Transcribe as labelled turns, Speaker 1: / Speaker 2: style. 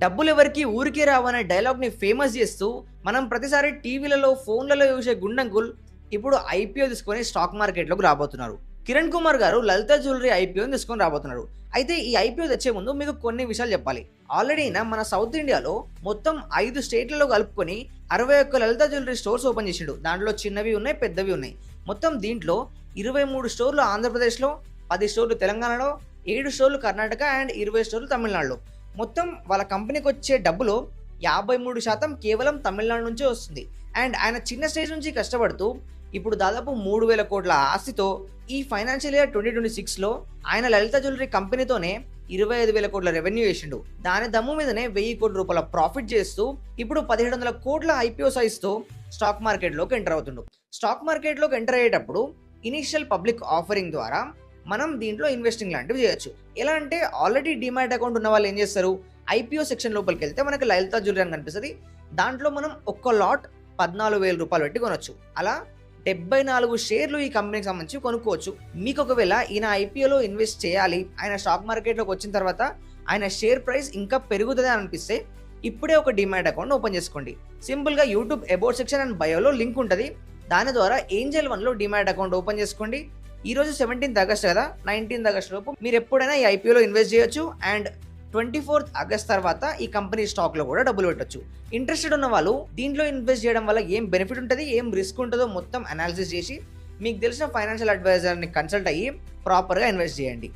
Speaker 1: డబ్బులెవరికీ ఊరికే రావనే డైలాగ్‌ని ఫేమస్ చేస్తూ, మనం ప్రతిసారి టీవీలలో, ఫోన్‌లలో చూసే గుండంకుల్ ఇప్పుడు ఐపీఓ తీసుకొని స్టాక్ మార్కెట్‌లోకి రాబోతున్నారు. కిరణ్ కుమార్ గారు లలిత జ్యువెల్లరీ ఐపీఓని తీసుకొని రాబోతున్నారు. అయితే ఈ ఐపీఓ తెచ్చే ముందు మీకు కొన్ని విషయాలు చెప్పాలి. ఆల్రెడీ మన సౌత్ ఇండియాలో మొత్తం 5 స్టేట్‌లలో కలుపుకొని 61 లలిత జ్యువెల్లరీ స్టోర్స్ ఓపెన్ చేసిండు. దాంట్లో చిన్నవి ఉన్నాయి, పెద్దవి ఉన్నాయి. మొత్తం దీంట్లో 23 స్టోర్లు ఆంధ్రప్రదేశ్‌లో, 10 స్టోర్లు తెలంగాణలో, 7 స్టోర్లు కర్ణాటక అండ్ 20 స్టోర్లు తమిళనాడులో. మొత్తం వాళ్ళ కంపెనీకొచ్చే డబ్బులో 53% కేవలం తమిళనాడు నుంచే వస్తుంది. అండ్ ఆయన చిన్న స్టేజ్ నుంచి కష్టపడుతూ ఇప్పుడు దాదాపు 3,000 కోట్ల ఆస్తితో ఈ ఫైనాన్షియల్ ఇయర్ 2026లో ఆయన లలిత జ్యువెల్లరీ కంపెనీతోనే 25,000 కోట్ల రెవెన్యూ చేసిండు. దాని దమ్ము మీదనే 1,000 కోట్ల రూపాయల ప్రాఫిట్ చేస్తూ ఇప్పుడు 1,700 కోట్ల ఐపీఓ సైజ్తో స్టాక్ మార్కెట్లోకి ఎంటర్ అవుతుండు. స్టాక్ మార్కెట్లోకి ఎంటర్ అయ్యేటప్పుడు ఇనీషియల్ పబ్లిక్ ఆఫరింగ్ ద్వారా మనం దీంట్లో ఇన్వెస్టింగ్ లాంటివి చేయొచ్చు. ఎలా అంటే ఆల్రెడీ డిమాట్ అకౌంట్ ఉన్న వాళ్ళు ఏం చేస్తారు, ఐపీఓ సెక్షన్ లోపలికి వెళ్తే మనకి లలిత జ్యువెల్లరీ అని కనిపిస్తుంది. దాంట్లో మనం ఒక్క లాట్ 14,000 రూపాయలు పెట్టి కొనొచ్చు. అలా 74 షేర్లు ఈ కంపెనీకి సంబంధించి కొనుక్కోవచ్చు. మీకు ఒకవేళ ఈయన ఐపీఓలో ఇన్వెస్ట్ చేయాలి, ఆయన స్టాక్ మార్కెట్లోకి వచ్చిన తర్వాత ఆయన షేర్ ప్రైస్ ఇంకా పెరుగుతుంది అని అనిపిస్తే ఇప్పుడే ఒక డిమాట్ అకౌంట్ ఓపెన్ చేసుకోండి. సింపుల్గా యూట్యూబ్ అబౌట్ సెక్షన్ అండ్ బయోలో లింక్ ఉంటుంది. దాని ద్వారా ఏంజల్ 1లో డిమాట్ అకౌంట్ ఓపెన్ చేసుకోండి. ఈ రోజు 17th ఆగస్ట్ కదా, 19th ఆగస్ట్ లోపు మీరు ఎప్పుడైనా ఈ ఐపీఓలో ఇన్వెస్ట్ చేయొచ్చు. అండ్ 24th ఆగస్ట్ తర్వాత ఈ కంపెనీ స్టాక్లో కూడా డబ్బులు పెట్టొచ్చు. ఇంట్రెస్టెడ్ ఉన్న వాళ్ళు దీంట్లో ఇన్వెస్ట్ చేయడం వల్ల ఏం బెనిఫిట్ ఉంటుంది, ఏం రిస్క్ ఉంటుందో మొత్తం అనాలిసిస్ చేసి మీకు తెలిసిన ఫైనాన్షియల్ అడ్వైజర్ని కన్సల్ట్ అయ్యి ప్రాపర్గా ఇన్వెస్ట్ చేయండి.